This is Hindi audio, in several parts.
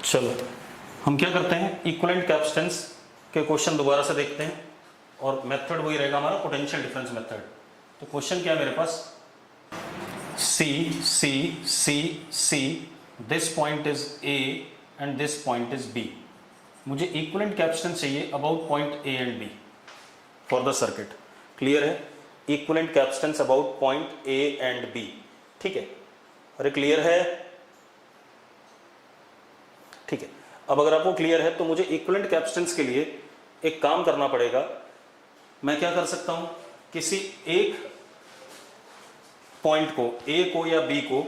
चलो हम क्या करते हैं, इक्विवेलेंट कैपेसिटेंस के क्वेश्चन दोबारा से देखते हैं और मेथड वही रहेगा हमारा पोटेंशियल डिफरेंस मेथड। तो क्वेश्चन क्या है मेरे पास, see see see see, this point is A and this point is B. मुझे इक्विवेलेंट कैपेसिटेंस चाहिए about point A and B for the circuit. Clear है, equivalent capacitance about point A and B. ठीक है, अरे क्लियर है, ठीक है। अब अगर आपको क्लियर है तो मुझे इक्विवेलेंट कैपेसिटेंस के लिए एक काम करना पड़ेगा। मैं क्या कर सकता हूं, किसी एक पॉइंट को ए को या बी को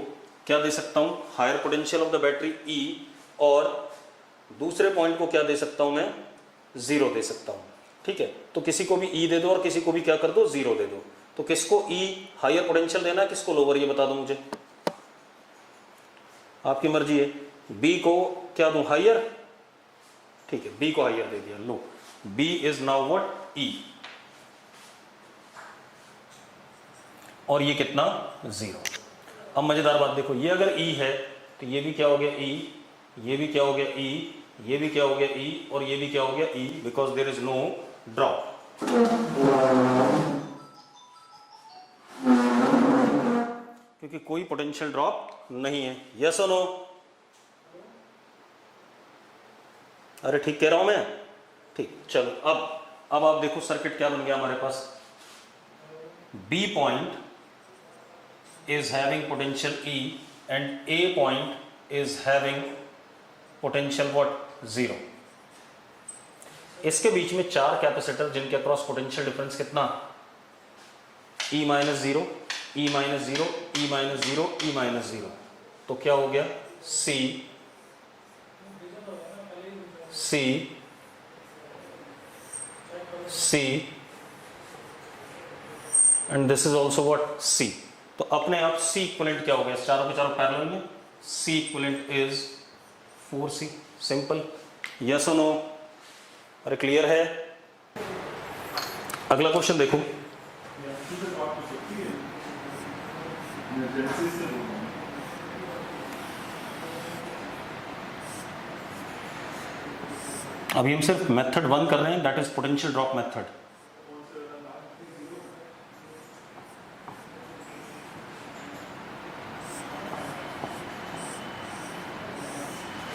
क्या दे सकता हूं, higher potential of the battery E, और दूसरे पॉइंट को क्या दे सकता हूं मैं, जीरो दे सकता हूं। ठीक है, तो किसी को भी ई दे दो और किसी को भी क्या कर दो, जीरो दे दो। तो किसको ई हायर पोटेंशियल देना है, किसको लोअर, ये बता दो मुझे, आपकी मर्जी है। बी को क्या दूं, हायर, ठीक है, बी को हायर दे दिया। लो, बी इज नाउ व्हाट, ई, और ये कितना, जीरो। अब मजेदार बात देखो, ये अगर ई है तो ये भी क्या हो गया, ई, ये भी क्या हो गया, ई, ये भी क्या हो गया, ई, और ये भी क्या हो गया, E, because there is no drop. क्योंकि कोई पोटेंशियल ड्रॉप नहीं है। यस और नो, अरे ठीक कह रहा हूं मैं, ठीक। चलो अब आप देखो सर्किट क्या बन गया हमारे पास, B point is having potential E and A point is having potential what, 0। इसके बीच में चार कैपेसिटर जिनके अक्रॉस पोटेंशियल डिफरेंस कितना, E minus zero, E minus zero, E minus zero, E minus zero. तो क्या हो गया, C C C and this is also what, C। तो अपने आप C इक्विवेलेंट क्या हो गया, चारों के चारों पैरेलल में, C equivalent is 4C। Simple, yes और नो, अरे क्लियर है। अगला क्वेश्चन देखो, अभी हम सिर्फ मेथड 1 कर रहे हैं, that is potential drop method.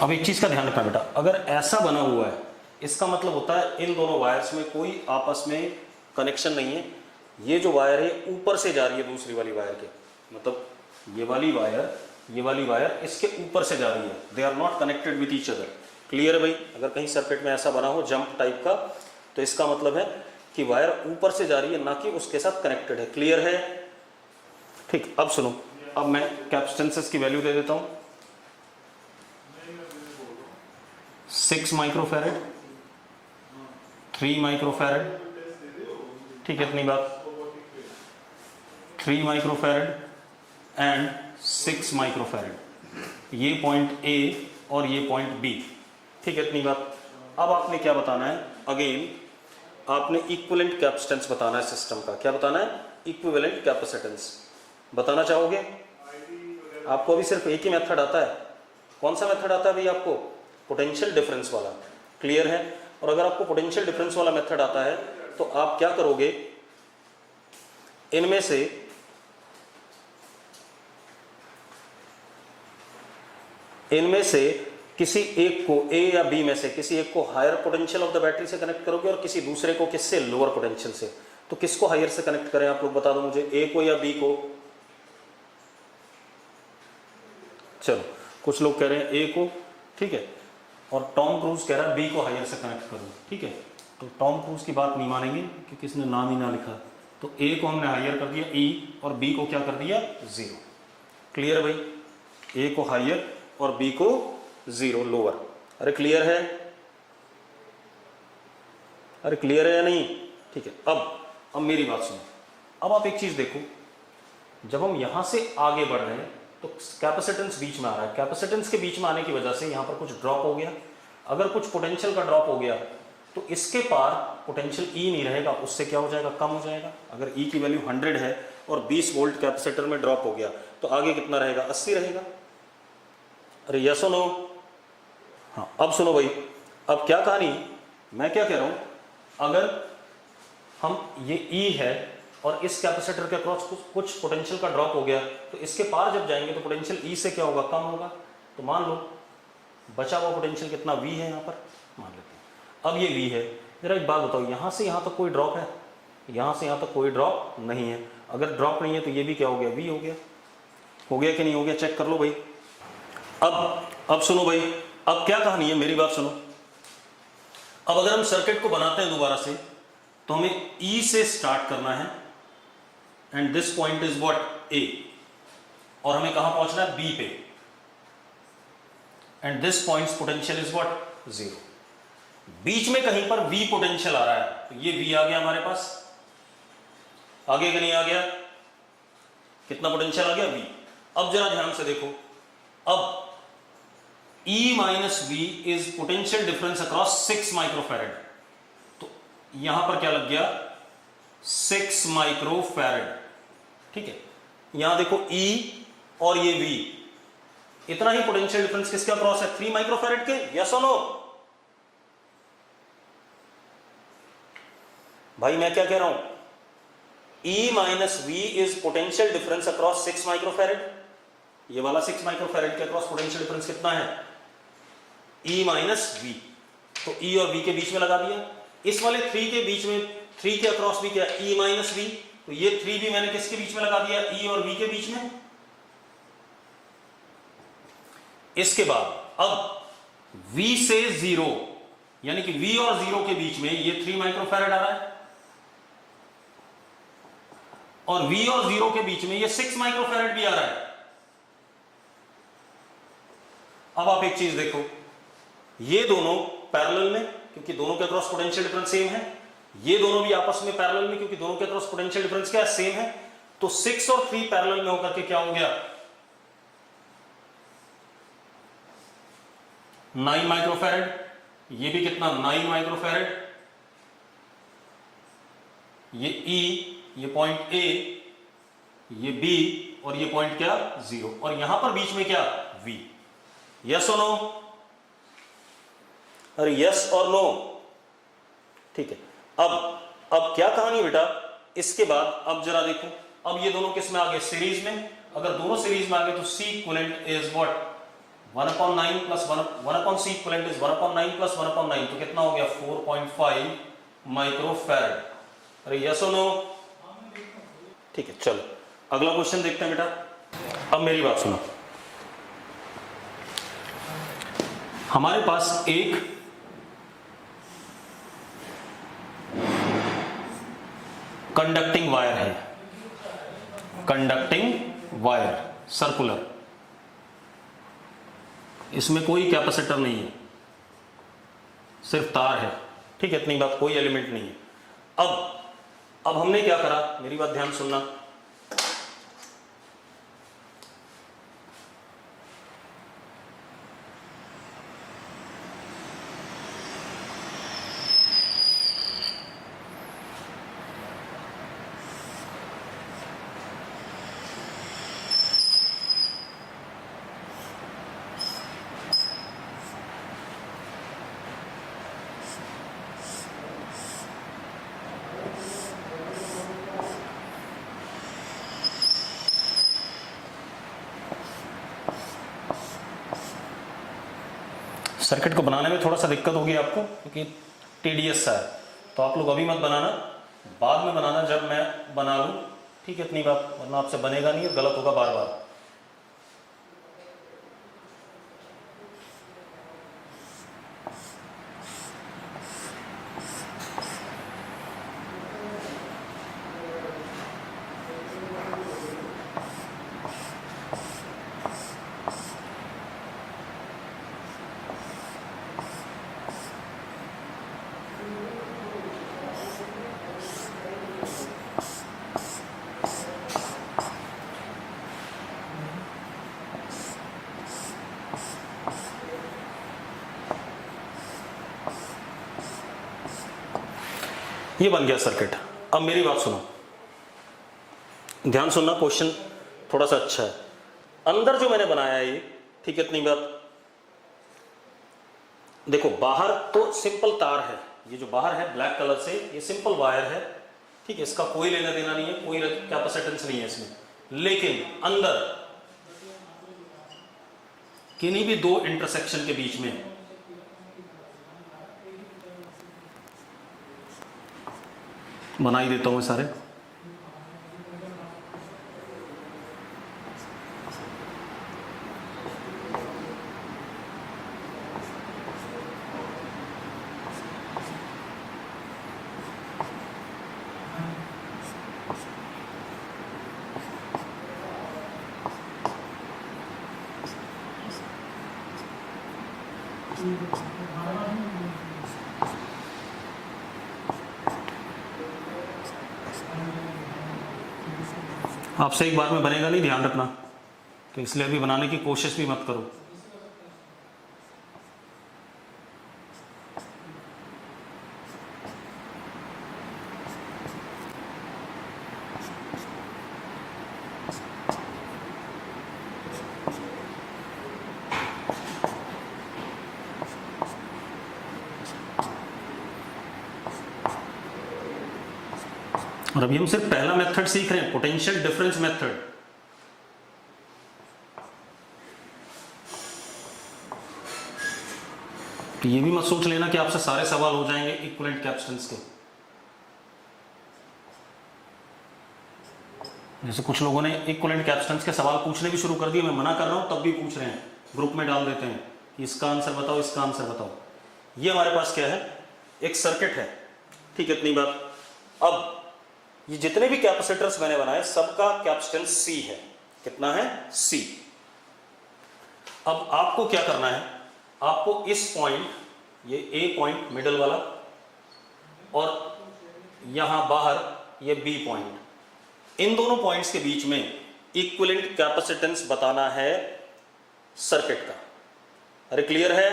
अब एक चीज का ध्यान रखना बेटा, अगर ऐसा बना हुआ है इसका मतलब होता है इन दोनों वायर्स में कोई आपस में कनेक्शन नहीं है। ये जो वायर है ऊपर से जा रही है दूसरी वाली वायर के, मतलब ये वाली वायर इसके ऊपर से जा रही है, they are not connected with each other. Clear है भाई, अगर कहीं सर्किट में ऐसा बना हो जंप टाइप का, तो इसका मतलब है कि वायर ऊपर से जा रही है, ना कि उसके साथ कनेक्टेड है। क्लियर है, ठीक। अब सुनो, अब मैं कैपेसिटेंसेस की वैल्यू दे देता हूं, 6 माइक्रोफैरेड, 3 माइक्रोफैरेड, ठीक है, इतनी बात, 3 माइक्रोफैरेड एंड 6 माइक्रोफैरेड, ये पॉइंट ए और ये पॉइंट बी, ठीक है, इतनी बात। अब आपने क्या बताना है, अगेन आपने इक्विवेलेंट कैपेसिटेंस बताना है सिस्टम का। क्या बताना है, इक्विवेलेंट कैपेसिटेंस बताना चाहोगे। आपको अभी सिर्फ एक ही मेथड आता है, कौन सा मेथड आता है भाई आपको, पोटेंशियल डिफरेंस वाला। क्लियर है, और अगर आपको पोटेंशियल डिफरेंस वाला मेथड आता है तो आप क्या करोगे, इनमें से किसी एक को, ए या बी में से किसी एक को higher potential of the battery से कनेक्ट करोगे और किसी दूसरे को किससे, लोअर पोटेंशियल से। तो किसको हायर से कनेक्ट करें आप लोग बता दो मुझे, ए को या बी को। चलो, कुछ लोग कह रहे हैं ए को, ठीक है, और टॉम क्रूज कह रहा है बी को हायर से कनेक्ट करो, ठीक है। तो टॉम क्रूज की बात नहीं मानेंगे क्योंकि इसने नाम ही ना लिखा। तो ए को हमने हायर कर दिया ई, और बी को क्या कर दिया, जीरो। क्लियर भाई, ए को हायर और बी को जीरो, लोअर। अरे क्लियर है, अरे क्लियर है या नहीं, ठीक है। अब मेरी बात सुनो, अब आप एक चीज देखो, जब हम यहां से आगे बढ़ रहे हैं तो कैपेसिटेंस बीच में आ रहा है, कैपेसिटेंस के बीच में आने की वजह से यहां पर कुछ ड्रॉप हो गया। अगर कुछ पोटेंशियल का ड्रॉप हो गया तो इसके पार पोटेंशियल ई नहीं रहेगा, उससे क्या हो जाएगा, कम हो जाएगा। अगर ई की वैल्यू 100 है और 20 वोल्ट कैपेसिटर में ड्रॉप हो गया तो आगे कितना रहेगा, 80 रहेगा। अरे यस और नो, हाँ अब सुनो भाई, अब क्या कहानी, मैं क्या कह रहा हूं, अगर हम ये E है और इस कैपेसिटर के अक्रॉस कुछ पोटेंशियल का ड्रॉप हो गया, तो इसके पार जब जाएंगे तो पोटेंशियल E से क्या होगा, कम होगा। तो मान लो बचा हुआ पोटेंशियल कितना, V है यहाँ पर मान लेते हैं। अब ये V है, जरा एक बात बताओ, यहाँ से यहाँ तक कोई ड्रॉप है, यहाँ से यहाँ तक कोई ड्रॉप नहीं है। अगर ड्रॉप नहीं है तो ये भी क्या हो गया, V हो गया। हो गया कि नहीं हो गया, चेक कर लो भाई। अब सुनो भाई, अब क्या कहानी है, मेरी बात सुनो। अब अगर हम सर्किट को बनाते हैं दोबारा से, तो हमें E से स्टार्ट करना है and this point is what, A, और हमें कहां पहुंचना है, B पे, and this points potential is what, 0। बीच में कहीं पर V पोटेंशियल आ रहा है, तो ये V आ गया हमारे पास, आगे कि नहीं आ गया, कितना पोटेंशियल आ गया, V। अब जरा ध्यान से देखो, अब E minus V is potential difference across 6 microfarad, तो यहां पर क्या लग गया, 6 माइक्रोफैरेड, ठीक है। यहां देखो E और ये V, इतना ही पोटेंशियल डिफरेंस किसके अक्रॉस है, 3 माइक्रोफैरेड के, यस और नो। भाई मैं क्या कह रहा हूं, E minus V is potential difference across 6 microfarad, ये वाला 6 माइक्रोफैरेड के अक्रॉस पोटेंशियल डिफरेंस कितना है, E माइनस V, तो E और V के बीच में लगा दिया। इस वाले 3 के बीच में, 3 के अक्रॉस भी क्या, E माइनस V, तो ये 3 भी मैंने किसके बीच में लगा दिया, E और V के बीच में। इसके बाद अब V से 0, यानी कि V और 0 के बीच में ये 3 माइक्रोफैरेड आ रहा है, और V और 0 के बीच में ये 6 माइक्रोफैरेड भी आ रहा है। अब आप एक चीज देखो, ये दोनों पैरेलल में, क्योंकि दोनों के अक्रॉस पोटेंशियल डिफरेंस सेम है, ये दोनों भी आपस में पैरेलल में, क्योंकि दोनों के अक्रॉस पोटेंशियल डिफरेंस क्या है, सेम है। तो 6 और 3 पैरेलल में होकर के क्या हो गया, 9 माइक्रोफैरेड, ये भी कितना, 9 माइक्रोफैरेड, ये E, ये पॉइंट A, ये B, और ये पॉइंट क्या, 0, और यहां पर बीच में क्या, V। यस और नो, अरे यस और नो, ठीक है। अब क्या कहानी बेटा, इसके बाद अब जरा देखो, अब ये दोनों किस में आ गए, सीरीज में। अगर दोनों सीरीज में आ गए तो C equivalent is what, 1/9 plus 1/C equivalent is 1/9 plus 1/9, तो कितना हो गया, 4.5 माइक्रोफैरेड। अरे यस और नो, ठीक है। चलो अगला क्वेश्चन देखते हैं बेटा। अब मेरी बात सुनो, हमारे पास एक कंडक्टिंग वायर है, कंडक्टिंग वायर सर्कुलर, इसमें कोई कैपेसिटर नहीं है, सिर्फ तार है, ठीक है, इतनी बात, कोई एलिमेंट नहीं है। अब हमने क्या करा, मेरी बात ध्यान सुनना, सर्किट को बनाने में थोड़ा सा दिक्कत होगी आपको, क्योंकि टीडीएस सा है, तो आप लोग अभी मत बनाना, बाद में बनाना जब मैं बना लूं, ठीक है, इतनी बात, वरना आपसे बनेगा नहीं और गलत होगा बार बार। ये बन गया सर्किट। अब मेरी बात सुनो, ध्यान सुनना, क्वेश्चन थोड़ा सा अच्छा है। अंदर जो मैंने बनाया है ये, ठीक है, इतनी बात, देखो बाहर तो सिंपल तार है, ये जो बाहर है ब्लैक कलर से ये सिंपल वायर है, ठीक है, इसका कोई लेना देना नहीं है, कोई कैपेसिटेंस नहीं है इसमें। लेकिन अंदर किन्हीं भी दो इंटरसेक्शन के बीच में बना ही देता हूं मैं सारे। आपसे एक बार में बनेगा नहीं, ध्यान रखना, तो इसलिए अभी बनाने की कोशिश भी मत करो। और अभी हम सिर्फ पहला मेथड सीख रहे हैं, पोटेंशियल डिफरेंस मेथड। तो ये भी मत सोच लेना कि आपसे सारे सवाल हो जाएंगे इक्विवेलेंट कैपेसिटेंस के। जैसे कुछ लोगों ने इक्विवेलेंट कैपेसिटेंस के सवाल पूछने भी शुरू कर दिए, मैं मना कर रहा हूं तब भी पूछ रहे हैं, ग्रुप में डाल देते हैं कि इसका आंसर बताओ, इसका आंसर बताओ। ये हमारे पास क्या है, एक सर्किट है, ठीक है, इतनी बात। अब ये जितने भी कैपेसिटर्स मैंने बनाए सबका कैपेसिटेंस C है। कितना है? C। अब आपको क्या करना है, आपको इस पॉइंट, ये A पॉइंट मिडल वाला, और यहां बाहर ये B पॉइंट, इन दोनों पॉइंट्स के बीच में इक्विवेलेंट कैपेसिटेंस बताना है सर्किट का। अरे क्लियर है?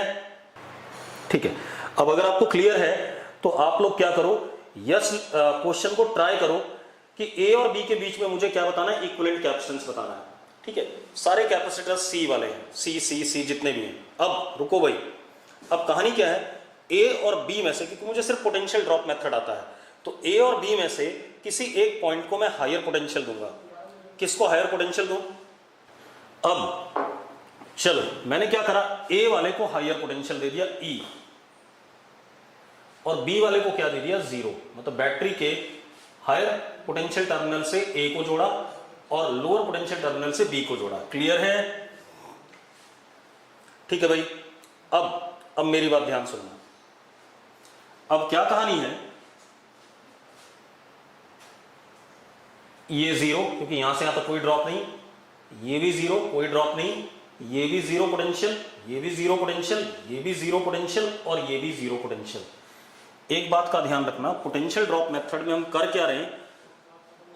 ठीक है। अब अगर आपको क्लियर है तो आप लोग क्या करो, यस क्वेश्चन को ट्राई करो कि ए और बी के बीच में मुझे क्या बताना है, इक्विवेलेंट कैपेसिटेंस बताना है। ठीक है, सारे कैपेसिटर सी वाले हैं, सी जितने भी हैं। अब रुको भाई, अब कहानी क्या है, ए और बी में से, क्योंकि मुझे सिर्फ पोटेंशियल ड्रॉप मेथड आता है, तो ए और बी में से किसी एक पॉइंट को मैं हायर पोटेंशियल दूंगा। किसको हायर पोटेंशियल दूं? अब चलो मैंने क्या करा, ए वाले को हायर पोटेंशियल दे दिया ई, और बी वाले को क्या दे दिया, 0। मतलब बैटरी के हायर पोटेंशियल टर्मिनल से ए को जोड़ा और लोअर पोटेंशियल टर्मिनल से बी को जोड़ा। क्लियर है? ठीक है भाई। अब मेरी बात ध्यान सुनना। अब क्या कहानी है, ये 0, क्योंकि यहां से यहां तो कोई ड्रॉप नहीं, ये भी 0, कोई ड्रॉप नहीं, ये भी 0 पोटेंशियल, ये भी 0 पोटेंशियल, ये भी 0 पोटेंशियल, और ये भी 0 पोटेंशियल। एक बात का ध्यान रखना, पोटेंशियल ड्रॉप मेथड में हम कर क्या रहे हैं,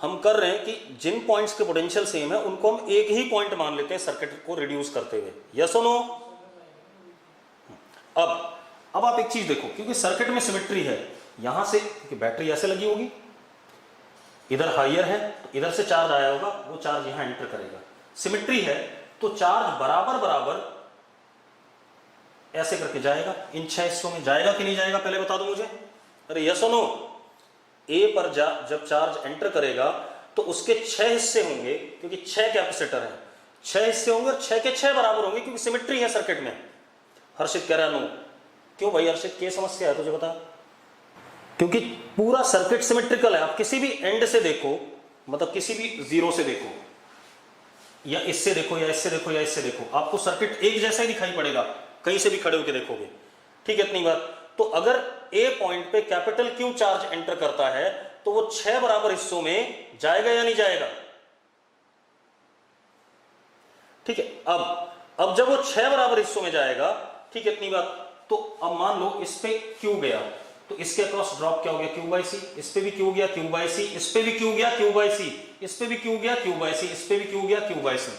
हम कर रहे हैं कि जिन पॉइंट्स के पोटेंशियल सेम है उनको हम एक ही पॉइंट मान लेते हैं सर्किट को रिड्यूस करते हुए। यस और नो? अब आप एक चीज देखो, क्योंकि सर्किट में सिमेट्री है, यहां से क्योंकि बैटरी ऐसे लगी होगी, इधर हायर है तो इधर से चार्ज आया होगा, वो चार्ज यहां एंटर करेगा। सिमेट्री है तो चार्ज बराबर बराबर ऐसे करके जाएगा, इन 6 हिस्सों में जाएगा कि नहीं जाएगा, पहले बता दो मुझे। अरे यस और नो? ए पर जब चार्ज एंटर करेगा तो उसके 6 हिस्से होंगे, क्योंकि 6 कैपेसिटर हैं, 6 हिस्से होंगे और 6 के 6 बराबर होंगे, क्योंकि सिमेट्री है सर्किट में। हर्षित कह रहा है नो। क्यों भाई हर्षित, क्या समस्या है तुझे बता? क्योंकि पूरा सर्किट सिमेट्रिकल है। आप किसी भी एंड से देखो, मतलब किसी भी 0 से देखो, या इससे देखो, या इससे देखो, या इससे देखो, आपको सर्किट एक जैसा ही दिखाई पड़ेगा, कहीं से भी खड़े होकर देखोगे। ठीक है, इतनी बात। तो अगर ए पॉइंट पे कैपिटल क्यू चार्ज एंटर करता है तो वो 6 बराबर हिस्सों में जाएगा या नहीं जाएगा? ठीक है। अब जब वो 6 बराबर हिस्सों में जाएगा, ठीक है, इतनी बात। तो अब मान लो इस पे क्यू गया, तो इसके अक्रॉस ड्रॉप क्या हो गया, क्यू बाई सी। इस पे भी क्यू गया, क्यू बाई सी। इस पे भी क्यू गया, क्यू बाई सी। इस पे भी क्यू गया, क्यू बाई सी। इस पे भी क्यू गया, क्यू बाई सी।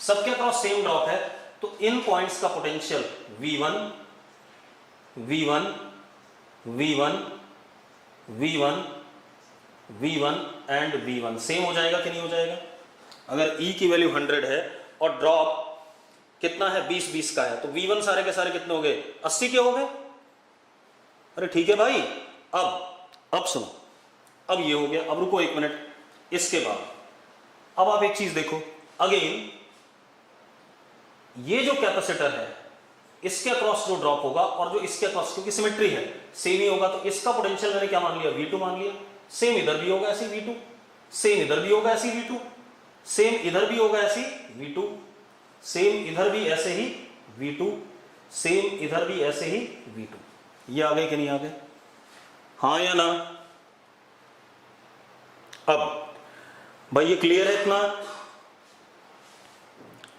सबके अक्रॉस सेम ड्रॉप है, तो इन पॉइंट्स का potential V1 V1 V1 V1 V1 and V1 same हो जाएगा कि नहीं हो जाएगा? अगर E की वैल्यू 100 है और ड्रॉप कितना है, 20 का है, तो V1 सारे के सारे कितने हो गए, 80 के हो गए। अरे ठीक है भाई, अब सुनो, अब ये हो गया। अब रुको एक मिनट, इसके बाद अब आप एक चीज देखो अगेन, ये जो कैपेसिटर है इसके अक्रॉस जो ड्रॉप होगा और जो इसके अक्रॉस, क्योंकि सिमेट्री है, सेम ही होगा, तो इसका पोटेंशियल मैंने क्या मान लिया, V2 मान लिया। सेम इधर भी होगा ऐसे V2, सेम इधर भी होगा ऐसे V2, सेम इधर भी होगा ऐसे V2, सेम इधर भी ऐसे ही V2, सेम इधर भी ऐसे ही V2। ये आ गए कि नहीं आ गए, हाँ या ना? अब भाई ये क्लियर है इतना?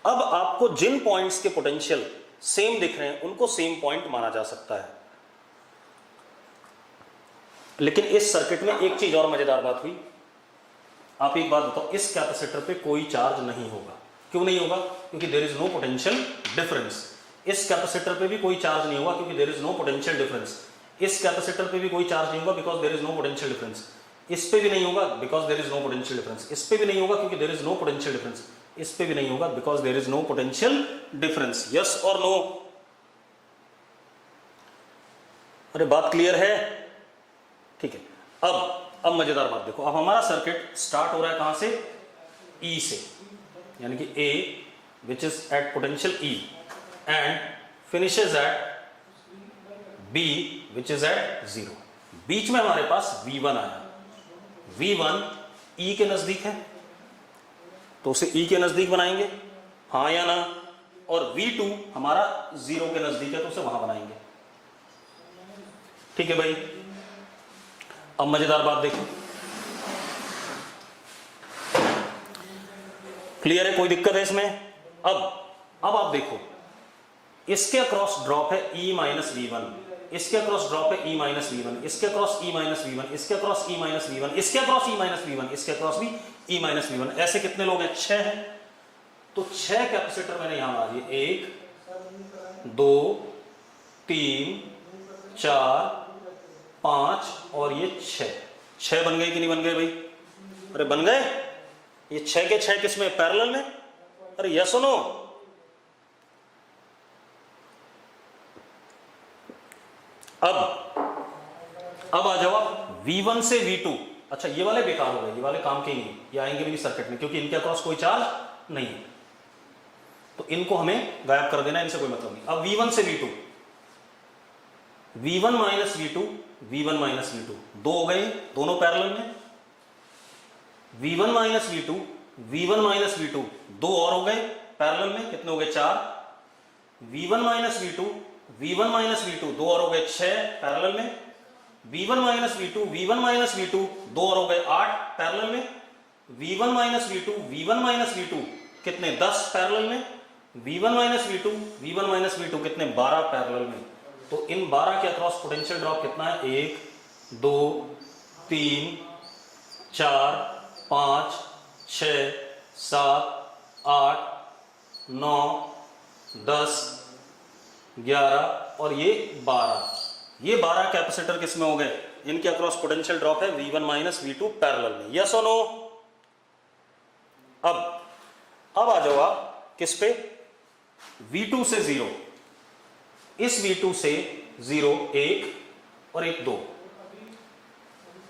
अब आपको जिन पॉइंट्स के पोटेंशियल सेम दिख रहे हैं उनको सेम पॉइंट माना जा सकता है। लेकिन इस सर्किट में एक चीज और मजेदार बात हुई। आप एक बात बताओ, इस कैपेसिटर पे कोई चार्ज नहीं होगा। क्यों नहीं होगा? क्योंकि there is no potential difference. इस कैपेसिटर पे भी कोई चार्ज नहीं होगा क्योंकि there is no potential difference. इस कैपेसिटर पे भी कोई चार्ज नहीं होगा because there is no potential difference. इस पे भी नहीं होगा because there is no potential difference. इस पे भी नहीं होगा क्योंकि there is no potential difference. इस पे भी नहीं होगा because there is no potential difference. Yes और नो? अरे बात क्लियर है? ठीक है। अब मजेदार बात देखो, अब हमारा सर्किट स्टार्ट हो रहा है कहां से? E से, यानी कि A which is at potential E and finishes at B which is at 0। बीच में हमारे पास V1 आया। V1 E के नजदीक है तो उसे E के नजदीक बनाएंगे, हाँ या ना? और V2 हमारा 0 के नजदीक है तो उसे वहां बनाएंगे। ठीक है भाई? अब मजेदार बात देखो, क्लियर है? कोई दिक्कत है इसमें? अब आप देखो, इसके अक्रॉस ड्रॉप है E माइनस V1, इसके अक्रॉस ड्रॉप है E माइनस V1, इसके अक्रॉस E माइनस V1, इसके अक्रॉस E माइनस V1, इसके अक्रॉस E माइनस V1, इसके अक्रॉस भी E माइनस V1। ऐसे कितने लोग हैं? 6 हैं। तो 6 कैपेसिटर मैंने यहां बना दिए, 1 2 3 4 5 और ये 6 बन गए कि नहीं बन गए भाई? अरे बन गए। ये 6 के 6 किसमें? पैरेलल में। अरे यस नो? अब आ जाओ आप V1 से V2। अच्छा ये वाले बेकार हो गए, ये वाले काम के नहीं, ये आएंगे भी नहीं सर्किट में क्योंकि इनके अक्रॉस कोई चार्ज नहीं है, तो इनको हमें गायब कर देना, इनसे कोई मतलब नहीं। अब V1 से V2, V1 minus V2, V1 minus V2, 2 हो गए दोनों पैरेलल में। V1 minus V2, V1 minus V2, 2 और हो गए पैरेलल में, कितने हो गए? 4। V1 minus V2, V1 minus V2, 2 और हो गए 6 पैरेलल में। V1 minus V2, V1 minus V2, 2 और हो गए 8 पैरेलल में। V1 minus V2, V1 minus V2 कितने? 10 पैरेलल में। V1 minus V2, V1 minus V2 कितने? 12 पैरेलल में। तो इन 12 के अक्रॉस पोटेंशियल ड्रॉप कितना है? 1 2 3 4 5 6 7 8 9 10 11 और ये 12। ये 12 कैपेसिटर किसमें हो गए? इनके अक्रॉस पोटेंशियल ड्रॉप है V1 माइनस V2 पैरेलल में। यस और नो? अब आ जाओ आप किस पे? V2 से 0। इस V2 से 0, 1 और 1 2,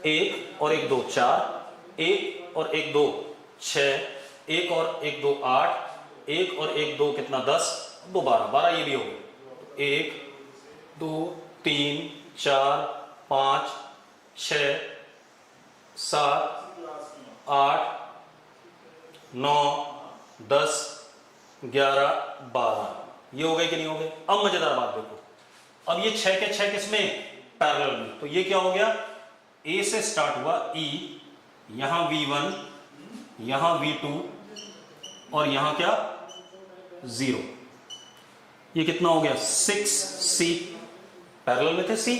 1 और 1 2 4, 1 और 1 2 6, 1 और 1 2 8, 1 और 1 2 कितना? 10, 2 12, 12 ये भी हो गए। 1 2 3 4 5 6 7 8 9 10 11 12, ये हो गए कि नहीं हो गए? अब मजेदार बात देखो, अब ये 6 के 6 किसमें? पैरेलल में। तो ये क्या हो गया? A से स्टार्ट हुआ E, यहां V1, यहां V2 और यहां क्या? 0। ये कितना हो गया? 6C पैरेलल में थे C,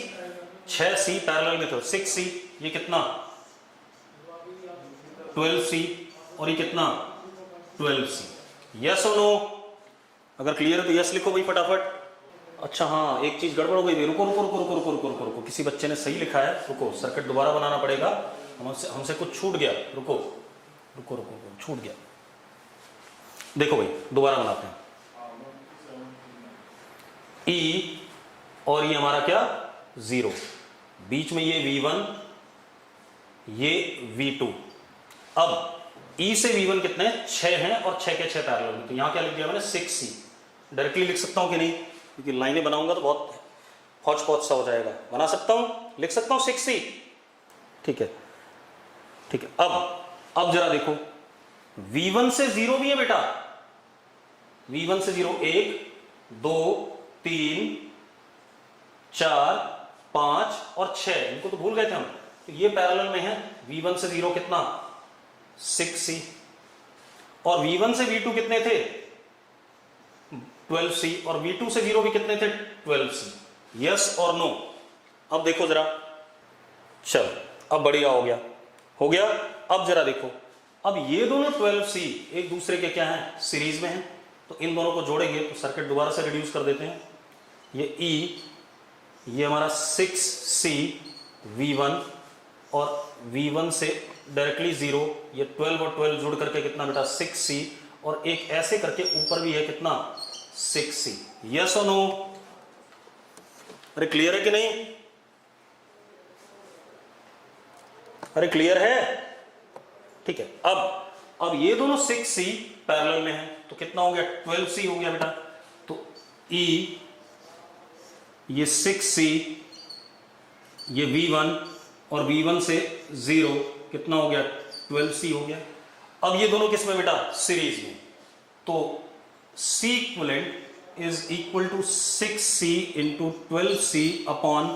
6C पैरेलल में थे 6C, ये कितना? 12C और ये कितना? 12C। यस और नो? अगर क्लियर है तो यस लिखो भाई फटाफट। अच्छा हाँ, एक चीज गड़बड़ हो गई। रुको रुको रुको रुको रुको रुको रुको रुको, किसी बच्चे ने सही लिखा है, रुको, सर्किट दोबारा बनाना पड़ेगा, हमसे कुछ छूट गया। रुको रुको रुको, छूट गया। देखो भाई दोबारा बनाते हैं। E और ये हमारा क्या? 0, बीच में ये V1, ये V2। अब E से V1 कितने हैं? 6 हैं और 6 के 6 पैरेलल में, तो यहां क्या लिख दिया मैंने 6C। डायरेक्टली लिख सकता हूं कि नहीं, क्योंकि लाइनें बनाऊंगा तो बहुत हौच पौच सा हो जाएगा। बना सकता हूं, लिख सकता हूं 6C। ठीक है, ठीक है। अब जरा देखो, V1 से 0 भी है बेटा, V1 से 0 1 2 3 4 5 और 6, इनको तो भूल गए थे हम, तो ये पैरेलल में है। V1 से 0 कितना? 6C। और V1 से V2 कितने थे? 12C। और V2 से 0 भी कितने थे? 12C। यस और नो? अब देखो जरा, चल अब बढ़िया हो गया, हो गया। अब जरा देखो, अब ये दोनों 12C एक दूसरे के क्या हैं? सीरीज में हैं, तो इन दोनों को जोड़ेंगे तो सर्किट दोबारा से रिड्यूस कर देते हैं। ये E, ये हमारा 6C V1, और V1 से डायरेक्टली 0, ये 12 और 12 जोड़ करके कितना बेटा? 6C। और एक ऐसे करके ऊपर भी है कितना? 6C। यस और नो? अरे क्लियर है कि नहीं? अरे क्लियर है? ठीक है। अब ये दोनों 6C पैरेलल में है, तो कितना हो गया? 12C हो गया बेटा। तो E, ये 6C, ये V1, और V1 से 0 कितना हो गया? 12C हो गया। अब ये दोनों किस में बेटा? सीरीज में। तो C equivalent is equal to 6C into 12C upon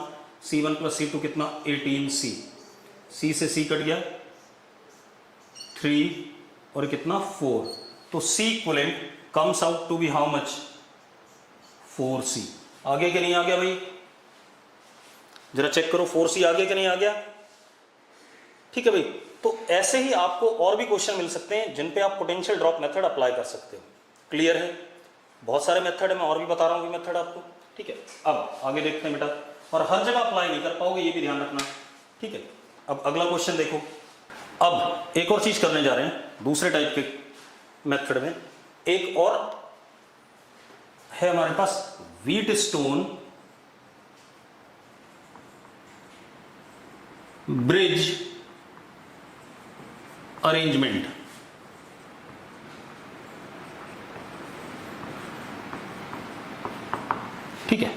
C1 plus C2 कितना? 18C। C से C कट गया, 3 और कितना? 4। तो C equivalent comes out to be how much? 4C। आ गया कि नहीं आ गया भाई? जरा चेक करो, 4C आ गया कि नहीं आ गया? ठीक है भाई। तो ऐसे ही आपको और भी क्वेश्चन मिल सकते हैं जिन पे आप पोटेंशियल ड्रॉप मेथड अप्लाई कर सकते हो। क्लियर है? बहुत सारे मेथड है, मैं और भी बता रहा हूँ मेथड आपको। ठीक है, अब आगे देखते हैं बेटा। और हर जगह अप्लाई नहीं कर पाओगे, ये भी ध्यान रखना। ठीक है, अब अगला क्वेश्चन देखो। अब एक और चीज करने जा रहे हैं दूसरे टाइप के मेथड में। एक और है हमारे पास व्हीटस्टोन ब्रिज अरेंजमेंट। ठीक है,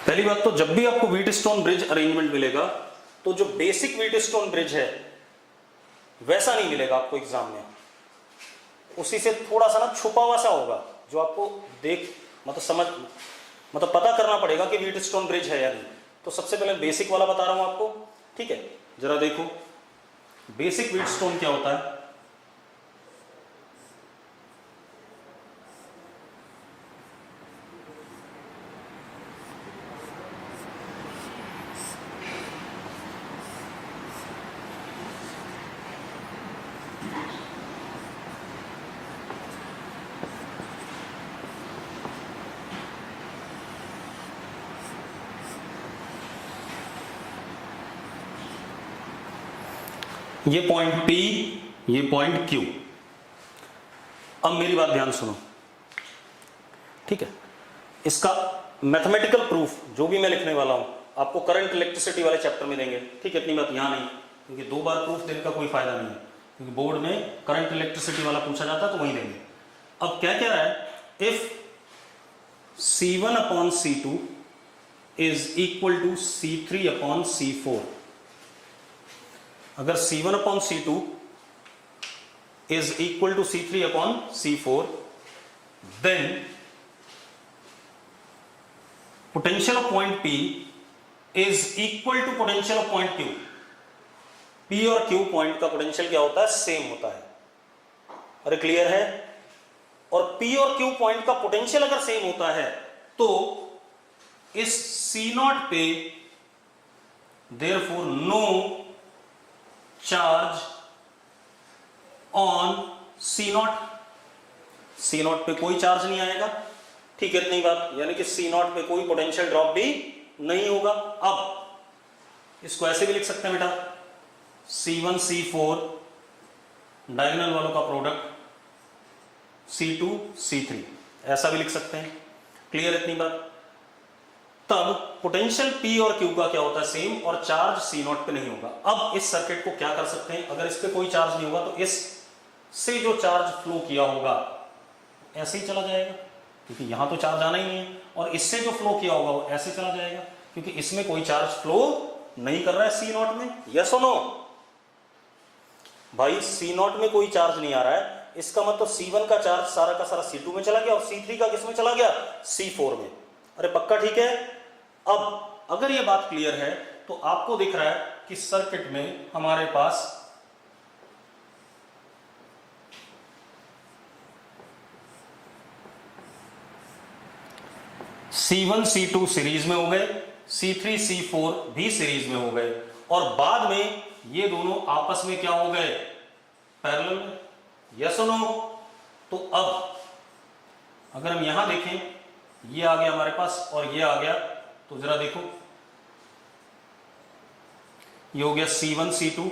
पहली बात तो जब भी आपको व्हीटस्टोन ब्रिज अरेंजमेंट मिलेगा तो जो बेसिक व्हीटस्टोन ब्रिज है वैसा नहीं मिलेगा आपको एग्जाम में। उसी से थोड़ा सा ना छुपा हुआ सा होगा, जो आपको देख मतलब पता करना पड़ेगा कि व्हीटस्टोन ब्रिज है या नहीं। तो सबसे पहले बेसिक वाला बता रहा हूं आपको। ठीक है, जरा देखो बेसिक व्हीटस्टोन क्या होता है। ये पॉइंट P, ये पॉइंट Q। अब मेरी बात ध्यान सुनो। ठीक है, इसका मैथमेटिकल प्रूफ जो भी मैं लिखने वाला हूं आपको करंट इलेक्ट्रिसिटी वाले चैप्टर में देंगे। ठीक है, इतनी बात यहां नहीं, क्योंकि 2 बार प्रूफ देने का कोई फायदा नहीं है, क्योंकि बोर्ड में करंट इलेक्ट्रिसिटी वाला पूछा जाता है तो वहीं देंगे। अब क्या कह रहा है? If C1 upon C2 is equal to C3 upon C4, अगर C1 upon C2 is equal to C3 upon C4, then potential of point P is equal to potential of point Q। P और Q पॉइंट का पोटेंशियल क्या होता है? सेम होता है। अरे क्लियर है? और P और Q पॉइंट का पोटेंशियल अगर सेम होता है तो इस C0 पे therefore no charge on C0। C0 पे कोई चार्ज नहीं आएगा। ठीक है, इतनी बात, यानी कि C0 पे कोई पोटेंशियल ड्रॉप भी नहीं होगा। अब इसको ऐसे भी लिख सकते हैं बेटा, C1 C4 डायगोनल वालों का प्रोडक्ट C2 C3, ऐसा भी लिख सकते हैं। क्लियर इतनी बात? तब पोटेंशियल P और Q का क्या होता है, सेम, और चार्ज C नॉट पे नहीं होगा। अब इस सर्किट को क्या कर सकते हैं, अगर इस पे कोई चार्ज नहीं होगा तो इस से जो चार्ज फ्लो किया होगा ऐसे ही चला जाएगा, क्योंकि यहां तो चार्ज आना ही नहीं है, और इससे जो फ्लो किया होगा वो ऐसे चला जाएगा, क्योंकि इसमें कोई चार्ज फ्लो नहीं कर रहा है C नॉट में। यस और नो भाई, C नॉट में कोई चार्ज नहीं आ रहा है, इसका मतलब C1 का चार्ज सारा का सारा C2 में चला गया, और C3 का किस में चला गया, C4 में। अरे पक्का ठीक है। अब अगर ये बात क्लियर है तो आपको दिख रहा है कि सर्किट में हमारे पास C1 C2 सीरीज में हो गए, C3 C4 भी सीरीज में हो गए, और बाद में ये दोनों आपस में क्या हो गए, पैरेलल में। यस और नो। तो अब अगर हम यहां देखें, ये आ गया हमारे पास और ये आ गया, तो जरा देखो, ये हो गया C1 C2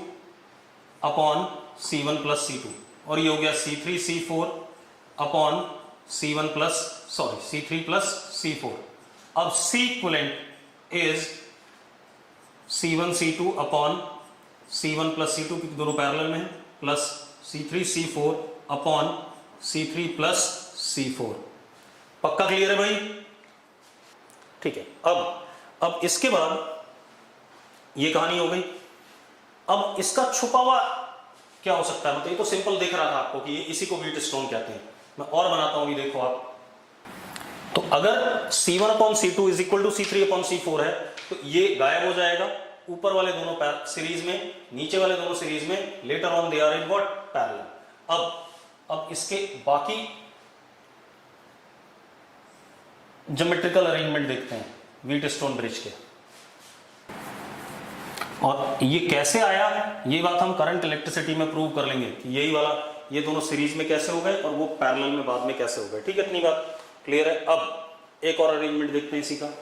upon C1 plus C2, और ये हो गया C3 C4 upon C1 plus C3 plus C4। अब C equivalent is C1 C2 upon C1 plus C2, क्योंकि दोनों पैरेलल में है, plus C3 C4 upon C3 plus C4। पक्का क्लियर है भाई? ठीक है। अब इसके बाद ये कहानी हो गई। अब इसका छुपा हुआ क्या हो सकता है, मतलब ये तो सिंपल दिख रहा था आपको कि ये इसी को व्हीटस्टोन कहते हैं। मैं और बनाता हूं, ये देखो आप। तो अगर C1 upon C2 is equal to C3 upon C4 है, तो ये गायब हो जाएगा, ऊपर वाले दोनों सीरीज में, नीचे वाले दोनों सीरीज में, later on they are in what, parallel. अब इसके बाकी ज्योमेट्रिकल अरेंजमेंट देखते हैं व्हीटस्टोन ब्रिज के। और ये कैसे आया, ये बात हम करंट इलेक्ट्रिसिटी में प्रूव कर लेंगे कि यही वाला, ये दोनों सीरीज में कैसे हो गए और वो पैरेलल में बाद में कैसे हो गए। ठीक है, इतनी बात क्लियर है। अब एक और अरेंजमेंट देखते हैं इसी का।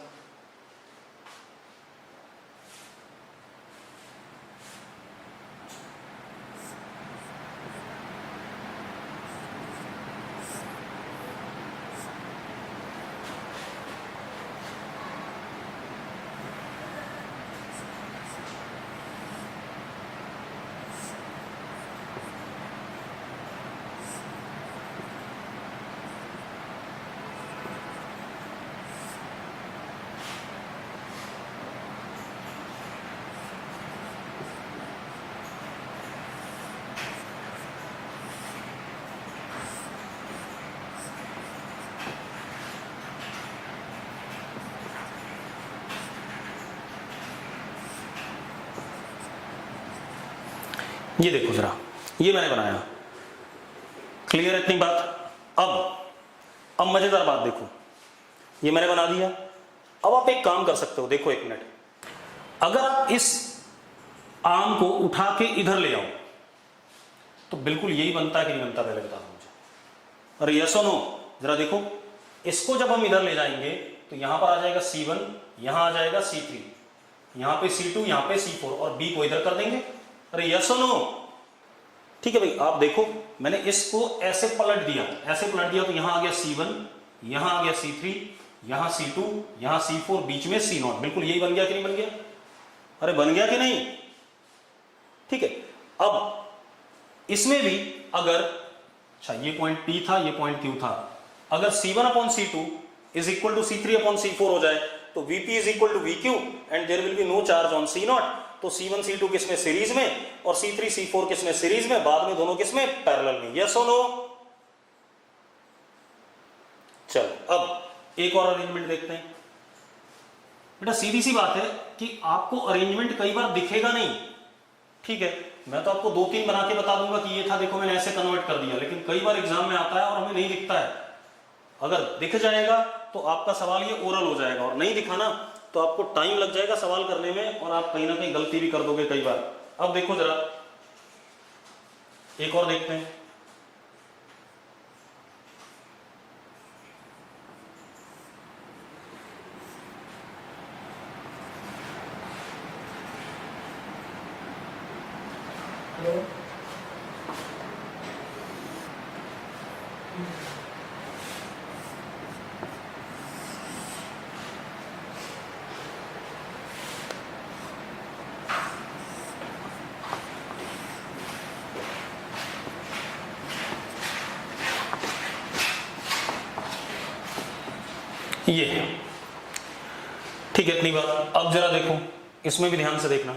ये देखो जरा, ये मैंने बनाया, क्लियर है इतनी बात। अब मजेदार बात देखो, ये मैंने बना दिया। अब आप एक काम कर सकते हो, देखो एक मिनट, अगर आप इस आर्म को उठा के इधर ले आओ तो बिल्कुल यही बनता है कि नहीं बनता, पहले बता दो मुझे। अरे यस और नो, जरा देखो, इसको जब हम इधर ले जाएंगे तो यहां पर आ जाएगा C1, यहां आ जाएगा C3, यहां पे C2, यहां पे C4, और B को इधर कर देंगे। अरे यस और नो, ठीक है भाई। आप देखो, मैंने इसको ऐसे पलट दिया, तो यहां आ गया C1, यहां आ गया C3, यहां C2, यहां C4, बीच में C0। बिल्कुल यही बन गया कि नहीं बन गया? अरे बन गया कि नहीं? ठीक है। अब इसमें भी अगर, अच्छा ये पॉइंट P था, ये पॉइंट Q था, अगर C1 upon C2 is equal to C3 upon C4 हो जाए तो VP is equal to VQ and there will be no charge on C0। तो C1 C2 किसमें, सीरीज में, और C3 C4 किसमें, सीरीज में, बाद में दोनों किसमें, पैरेलल में। यस और नो? चलो अब एक और अरेंजमेंट देखते हैं। बेटा सीधी सी बात है कि आपको अरेंजमेंट कई बार दिखेगा नहीं, ठीक है, मैं तो आपको 2-3 बना के बता दूंगा कि ये था, देखो मैंने ऐसे कन्वर्ट कर दिया, लेकिन कई बार एग्जाम में आता है और हमें नहीं दिखता है। अगर दिख जाएगा तो आपका सवाल ये ओरल हो जाएगा, और नहीं दिखा ना तो आपको टाइम लग जाएगा सवाल करने में, और आप कहीं ना कहीं गलती भी कर दोगे कई बार। अब देखो जरा, एक और देखते हैं। ये ठीक है, इतनी बात। अब जरा देखो, इसमें भी ध्यान से देखना।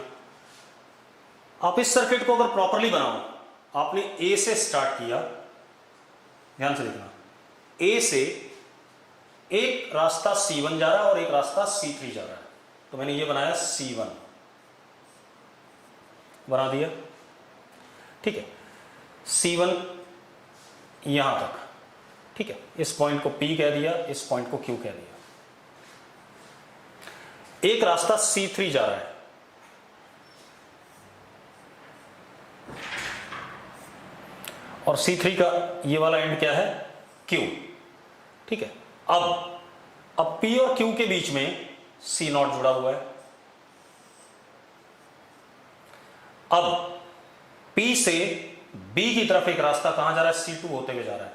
आप इस सर्किट को अगर प्रॉपरली बनाओ, आपने ए से स्टार्ट किया, ध्यान से देखना, ए से एक रास्ता C1 जा रहा है और एक रास्ता C3 जा रहा है, तो मैंने ये बनाया C1 बना दिया, ठीक है। C1 यहां तक, ठीक है। इस पॉइंट को P कह दिया, इस पॉइंट को Q कह दिया। एक रास्ता C3 जा रहा है, और C3 का ये वाला एंड क्या है, Q, ठीक है। अब P और Q के बीच में C0 जुड़ा हुआ है। अब P से B की तरफ एक रास्ता कहां जा रहा है, C2 होते हुए जा रहा है,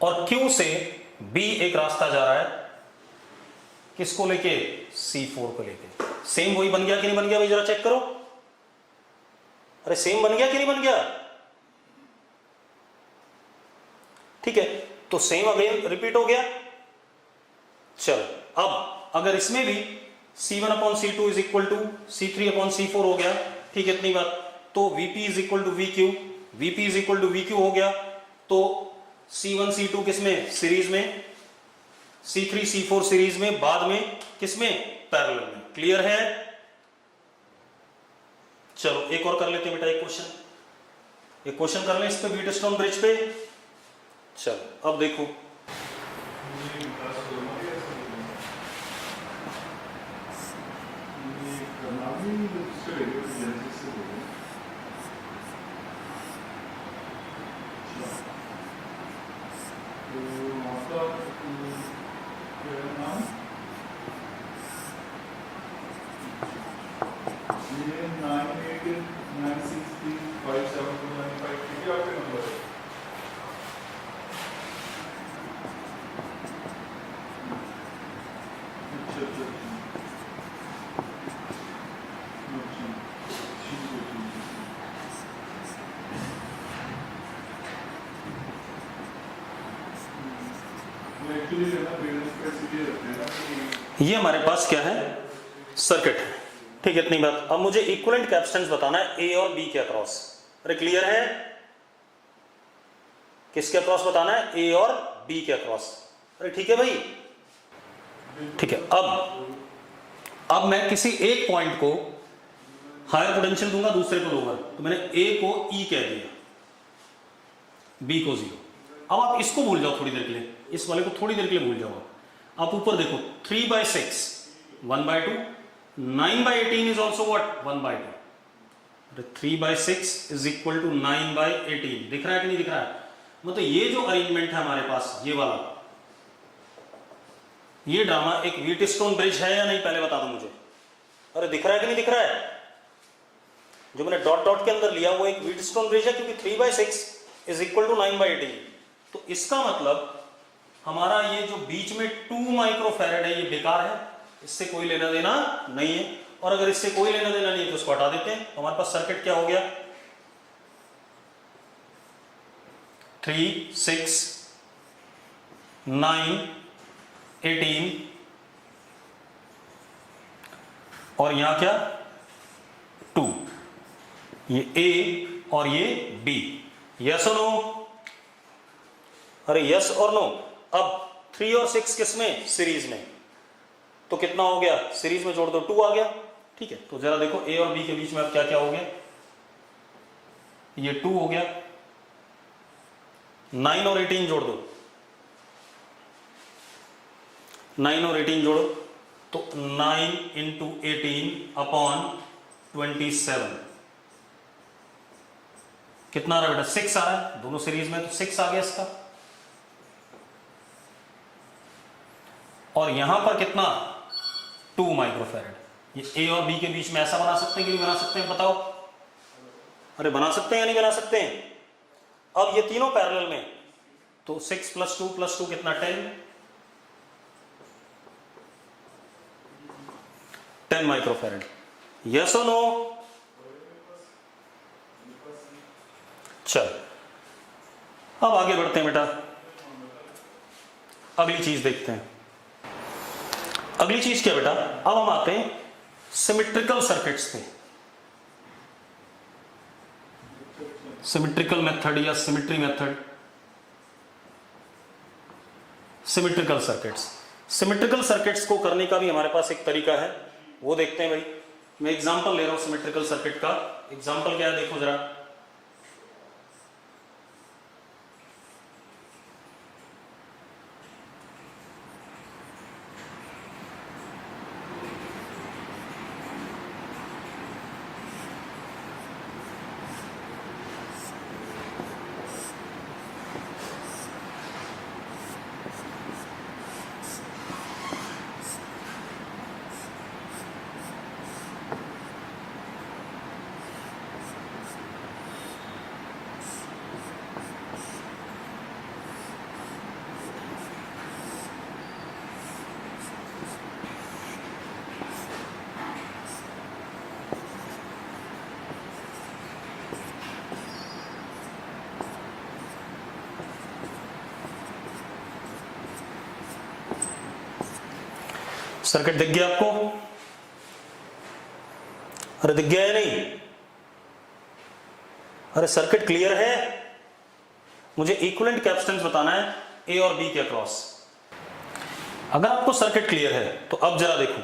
और Q से B एक रास्ता जा रहा है, किसको लेके, C4 को लेके। सेम वही बन गया कि नहीं बन गया भाई, जरा चेक करो। अरे सेम बन गया कि नहीं बन गया, ठीक है। तो सेम अगेन रिपीट हो गया। चलो, अब अगर इसमें भी C1 upon C2 is equal to C3 upon C4 हो गया, ठीक है, इतनी बात। तो VP is equal to VQ, VP is equal to VQ हो गया। तो C1 C2 किसमें, सीरीज में, C3 C4 सीरीज में, बाद में किसमें, पैरेलल में। क्लियर है। चलो एक और कर लेते हैं बेटा, एक क्वेश्चन कर लें इस पे, व्हीटस्टोन ब्रिज पे। चलो अब देखो, ये हमारे पास क्या है, सर्किट है, ठीक है, इतनी बात। अब मुझे इक्विवेलेंट कैपेसिटेंस बताना है ए और बी के अक्रॉस। अरे क्लियर है, किसके अक्रॉस बताना है, ए और बी के अक्रॉस। अरे ठीक है भाई, ठीक है। अब मैं किसी एक पॉइंट को हायर पोटेंशियल दूंगा, दूसरे को लोअर। तो मैंने ए को ई कह दिया, बी को 0। अब आप इसको भूल जाओ थोड़ी देर के लिए, इस वाले को थोड़ी देर के लिए भूल जाओ। आप ऊपर देखो, 3/6 1/2, 9/18 is also what, 1/2। 3/6 is equal to 9/18। दिख रहा है कि नहीं दिख रहा है। मतलब ये जो अरेंजमेंट है हमारे पास, ये वाला, ये ड्रामा एक व्हीटस्टोन ब्रिज है या नहीं, पहले बता दो मुझे। अरे दिख रहा है कि नहीं दिख रहा है, जो मैंने डॉट डॉट के अंदर लिया वो एक व्हीटस्टोन ब्रिज है, क्योंकि 3/6 इज इक्वल टू 9/18। तो इसका मतलब हमारा ये जो बीच में 2 माइक्रोफैरेड है, ये बेकार है, इससे कोई लेना देना नहीं है। और अगर इससे कोई लेना देना नहीं है तो इसको हटा देते हैं। हमारे पास सर्किट क्या हो गया, 3, 6, 9, 18, और यहां क्या, 2। ये A और ये B। यस और नो, अरे यस और नो। अब 3 और 6 किस में, सीरीज में। तो कितना हो गया, सीरीज में जोड़ दो 2 आ गया, ठीक है। तो जरा देखो A और B के बीच में अब क्या क्या हो गया, ये 2 हो गया। 9 और 18 जोड़ दो, 9 और 18 जोड़ो, तो 9 × 18 अपॉन 27 कितना आ रहा है बेटा, 6 आ रहा है। दोनों सीरीज में तो 6 आ गया इसका। और यहां पर कितना, 2 माइक्रोफैरेड। ये A और B के बीच में ऐसा बना सकते हैं कि नहीं बना सकते हैं, बताओ। अरे बना सकते हैं या नहीं बना सकते हैं। अब ये तीनों पैरेलल में, तो 6 + 2 + 2 कितना, 10 माइक्रोफैरेड। यस और नो। चल अब आगे बढ़ते हैं बेटा, अगली चीज देखते हैं। अगली चीज क्या बेटा, अब हम आते हैं सिमेट्रिकल सर्किट्स पे। सिमेट्रिकल मेथड या symmetry method, symmetrical circuits. Symmetrical circuits को करने का भी हमारे पास एक तरीका है, वो देखते हैं भाई। मैं एग्जांपल ले रहा हूं सिमेट्रिकल सर्किट का। एग्जांपल क्या है देखो जरा। सर्किट दिख गया आपको? अरे दिख गया है नहीं? अरे सर्किट क्लियर है? मुझे इक्विवेलेंट कैपेसिटेंस बताना है ए और बी के अक्रॉस। अगर आपको सर्किट क्लियर है तो अब जरा देखो,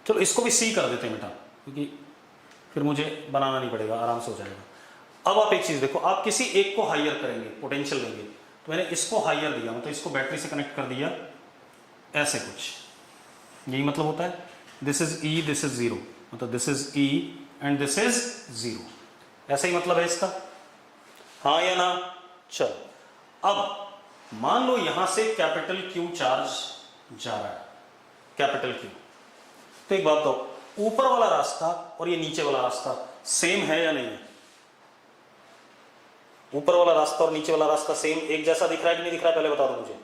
चलो इसको भी सी कर देते हैं बेटा, क्योंकि फिर मुझे बनाना नहीं पड़ेगा, आराम से हो जाएगा। अब आप एक चीज देखो, आप किसी एक को हायर करेंगे, पोटेंशियल देंगे, तो मैंने इसको हायर दिया, मतलब इसको बैटरी से कनेक्ट कर दिया, ऐसे कुछ, यही मतलब होता है। This is E, this is zero, मतलब this is E and this is zero, ऐसा ही मतलब है इसका, हाँ या ना? चलो अब मान लो यहां से कैपिटल क्यू चार्ज जा रहा है, कैपिटल क्यू। तो एक बात तो, ऊपर वाला रास्ता और ये नीचे वाला रास्ता सेम है या नहीं है? ऊपर वाला रास्ता और नीचे वाला रास्ता सेम, एक जैसा दिख रहा है कि नहीं दिख रहा है, पहले बता दो मुझे।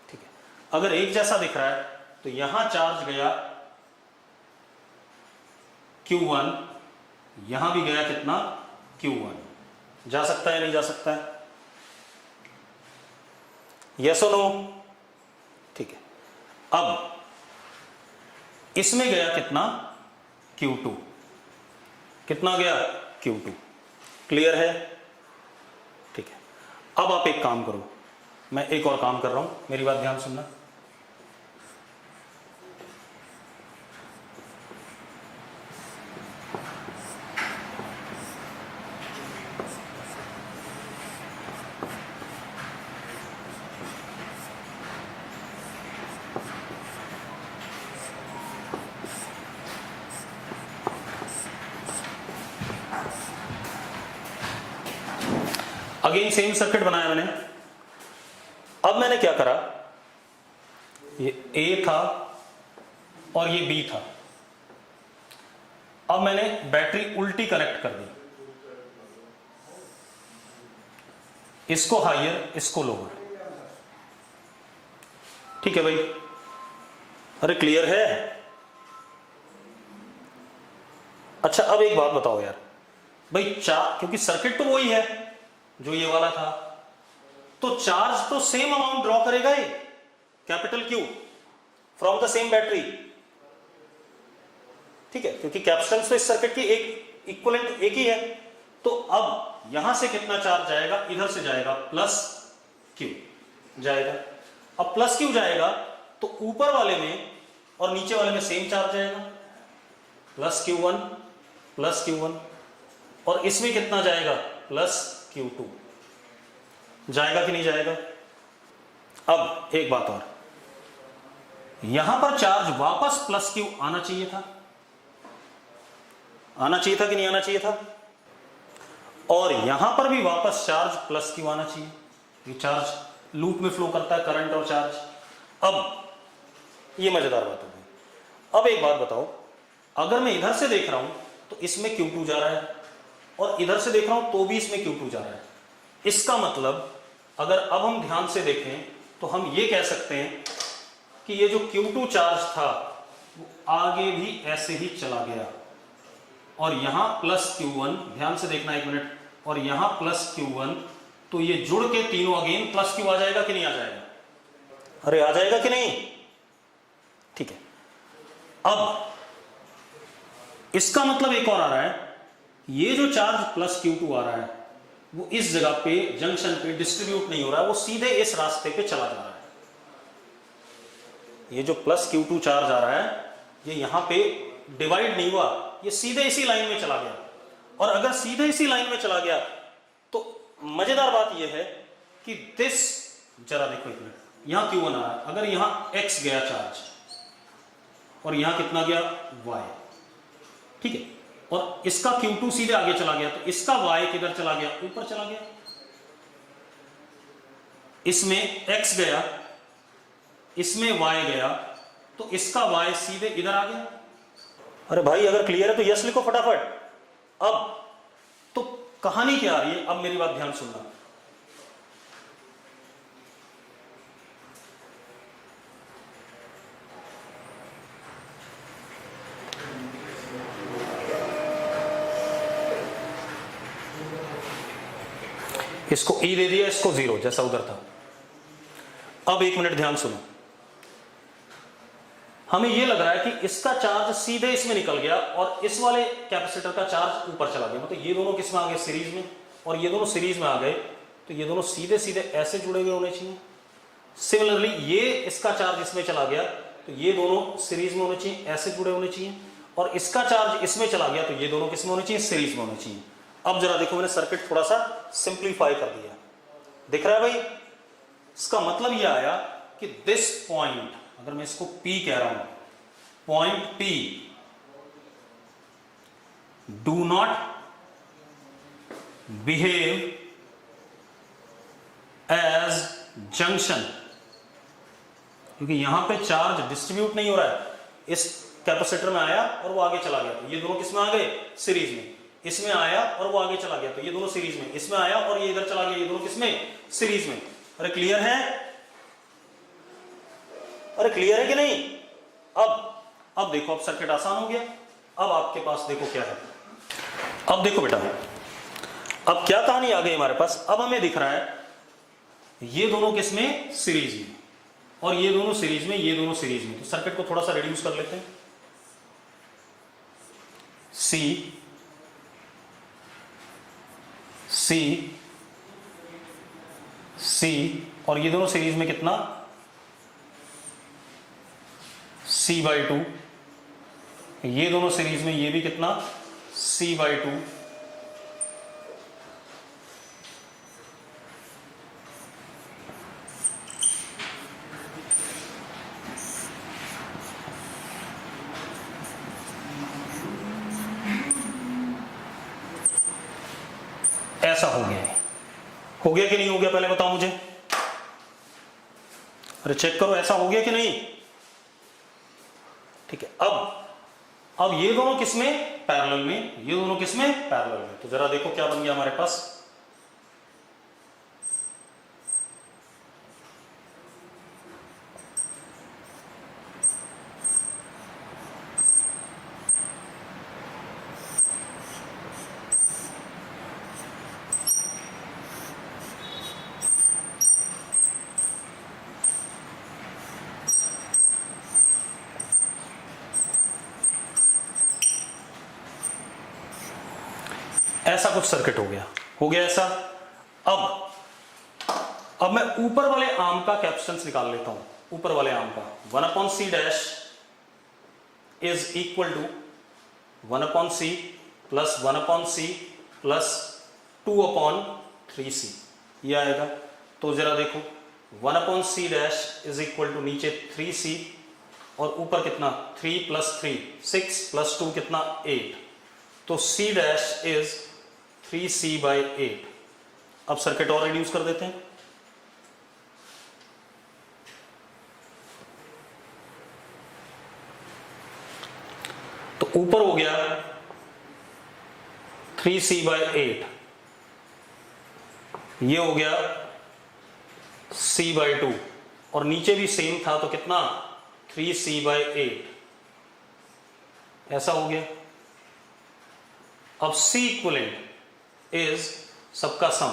ठीक है, अगर एक जैसा दिख रहा है तो यहां चार्ज गया Q1, यहां भी गया कितना? Q1। जा सकता है नहीं जा सकता है? यस और नो? ठीक है, अब इसमें गया कितना? Q2। कितना गया? Q2। क्लियर है? ठीक है, अब आप एक काम करो, मैं एक और काम कर रहा हूं, मेरी बात ध्यान सुनना। अगेन सेम सर्किट बनाया मैंने। अब मैंने क्या करा, ये A था और ये B था, अब मैंने बैटरी उल्टी कनेक्ट कर दी, इसको हायर इसको लोअर। ठीक है भाई? अरे क्लियर है? अच्छा अब एक बात बताओ यार भाई, क्योंकि सर्किट तो वही है जो ये वाला था, तो चार्ज तो सेम अमाउंट ड्रॉ करेगा ये capital Q from the same battery. ठीक है, क्योंकि कैपेसिटेंस तो इस सर्किट की एक इक्विवेलेंट एक ही है। तो अब यहां से कितना चार्ज जाएगा? इधर से जाएगा प्लस क्यू जाएगा। अब प्लस क्यू जाएगा तो ऊपर वाले में और नीचे वाले में सेम चार्ज जाएगा, प्लस Q1 प्लस Q1, और इसमें कितना जाएगा? प्लस Q2 जाएगा कि नहीं जाएगा? अब एक बात और, यहां पर चार्ज वापस प्लस Q आना चाहिए था, आना चाहिए था कि नहीं आना चाहिए था? और यहां पर भी वापस चार्ज प्लस Q आना चाहिए, ये चार्ज लूप में फ्लो करता है, करंट और चार्ज। अब ये मजेदार बात हो गई। अब एक बात बताओ, अगर मैं इधर से देख रहा हूं तो इसमें Q2 जा रहा है, और इधर से देख रहा हूं तो भी इसमें Q2 जा रहा है। इसका मतलब अगर अब हम ध्यान से देखें तो हम ये कह सकते हैं कि ये जो Q2 चार्ज था वो आगे भी ऐसे ही चला गया, और यहां प्लस Q1, ध्यान से देखना एक मिनट, और यहां प्लस Q1 तो ये जुड़ के तीनों अगेन प्लस क्यू आ जाएगा कि नहीं आ जाएगा? अरे आ जाएगा कि नहीं? ठीक है, अब इसका मतलब एक और आ रहा है, ये जो चार्ज प्लस Q2 आ रहा है वो इस जगह पे जंक्शन पे डिस्ट्रीब्यूट नहीं हो रहा है, वो सीधे इस रास्ते पे चला जा रहा है। ये जो प्लस Q2 चार्ज आ रहा है ये यहां पे डिवाइड नहीं हुआ, ये सीधे इसी लाइन में चला गया। और अगर सीधे इसी लाइन में चला गया तो मजेदार बात यह है कि दिस, जरा देखो एक मिनट, यहां Q1 आ रहा है, अगर यहां X गया चार्ज और यहां कितना गया Y, ठीक है, और इसका Q2 सीधे आगे चला गया तो इसका Y किधर चला गया? ऊपर चला गया। इसमें X गया, इसमें Y गया, तो इसका Y सीधे इधर आ गया। अरे भाई अगर क्लियर है तो यस लिखो फटाफट। अब तो कहानी क्या आ रही है, अब मेरी बात ध्यान सुनना। इसको E दे दिया, इसको 0 जैसा उधर था। अब एक मिनट ध्यान सुनो, हमें यह लग रहा है कि इसका चार्ज सीधे इसमें निकल गया और इस वाले कैपेसिटर का चार्ज ऊपर चला गया, मतलब ये दोनों किस में आ गए? सीरीज में। और ये दोनों सीरीज में आ गए तो ये दोनों सीधे सीधे ऐसे जुड़े हुए होने चाहिए। सिमिलरली ये इसका चार्ज इसमें चला गया तो ये दोनों सीरीज में होने चाहिए, ऐसे जुड़े होने चाहिए। और इसका चार्ज इसमें चला गया तो ये दोनों किस में होने चाहिए? सीरीज में होने चाहिए। अब जरा देखो, मैंने सर्किट थोड़ा सा सिंप्लीफाई कर दिया, दिख रहा है भाई? इसका मतलब यह आया कि दिस पॉइंट, अगर मैं इसको P कह रहा हूं, point P do not behave as junction, क्योंकि यहां पे चार्ज डिस्ट्रीब्यूट नहीं हो रहा है। इस कैपेसिटर में आया और वो आगे चला गया तो ये दोनों किसमें आ गए? सीरीज में। इसमें आया और वो आगे चला गया तो ये दोनों सीरीज में। इसमें आया और ये इधर चला गया, ये दोनों किसमें? सीरीज में। अरे क्लियर है? अरे क्लियर है कि नहीं? अब देखो, अब सर्किट आसान हो गया। अब आपके पास देखो क्या है, अब देखो बेटा, अब क्या कहानी आ गई हमारे पास। अब हमें दिख रहा है ये दोनों किसमें? सीरीज में, और ये दोनों सीरीज में, ये दोनों सीरीज में। तो सर्किट को थोड़ा सा रिड्यूस कर लेते हैं। सी सी सी, और ये दोनों सीरीज में कितना? C/2। ये दोनों सीरीज में, ये भी कितना? C/2। ऐसा हो गया है। हो गया कि नहीं हो गया पहले बताओ मुझे? अरे चेक करो, ऐसा हो गया कि नहीं? ठीक है, अब ये दोनों किसमें? पैरेलल में। ये दोनों किसमें? पैरेलल में। तो जरा देखो क्या बन गया हमारे पास। ऐसा कुछ सर्किट हो गया ऐसा। अब मैं ऊपर वाले आर्म का कैपेसिटेंस निकाल लेता हूं। ऊपर वाले आर्म का 1/c dash is equal to 1/c plus 1/c plus 2/3c, ये आएगा। तो जरा देखो, 1/c dash is equal to नीचे 3c और ऊपर कितना? 3 + 3 6 + 2 कितना? 8। तो c डैश इज 3c/8। अब सर्किट और रिड्यूस कर देते हैं। तो ऊपर हो गया 3c/8, ये हो गया c/2 और नीचे भी सेम था तो कितना? 3c/8। ऐसा हो गया। अब C इक्विवेलेंट इज सबका सम,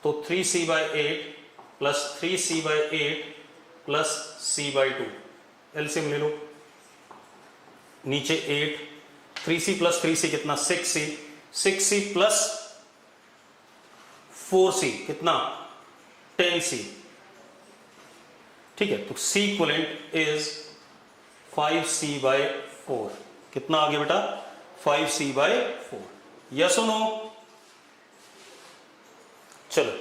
तो 3c/8 plus 3c/8 plus c/2, LCM ले लो, नीचे 8, 3c प्लस 3c कितना 6c, 6c प्लस 4c कितना 10c, ठीक है। तो c इक्विवेलेंट इज 5c/4, कितना आ गया बेटा 5c/4, यस और नो। चलो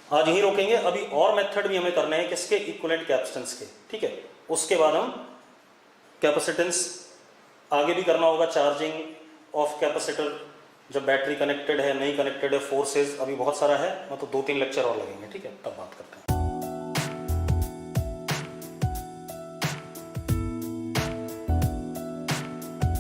आज यही रोकेंगे, अभी और मेथड भी हमें करने हैं किसके, इक्विवेलेंट कैपेसिटेंस के, ठीक है। उसके बाद हम कैपेसिटेंस आगे भी करना होगा, चार्जिंग ऑफ कैपेसिटर जब बैटरी कनेक्टेड है नहीं कनेक्टेड है, फोर्सेस अभी बहुत सारा है, मतलब 2-3 लेक्चर और लगेंगे, ठीक है, तब बात करते हैं।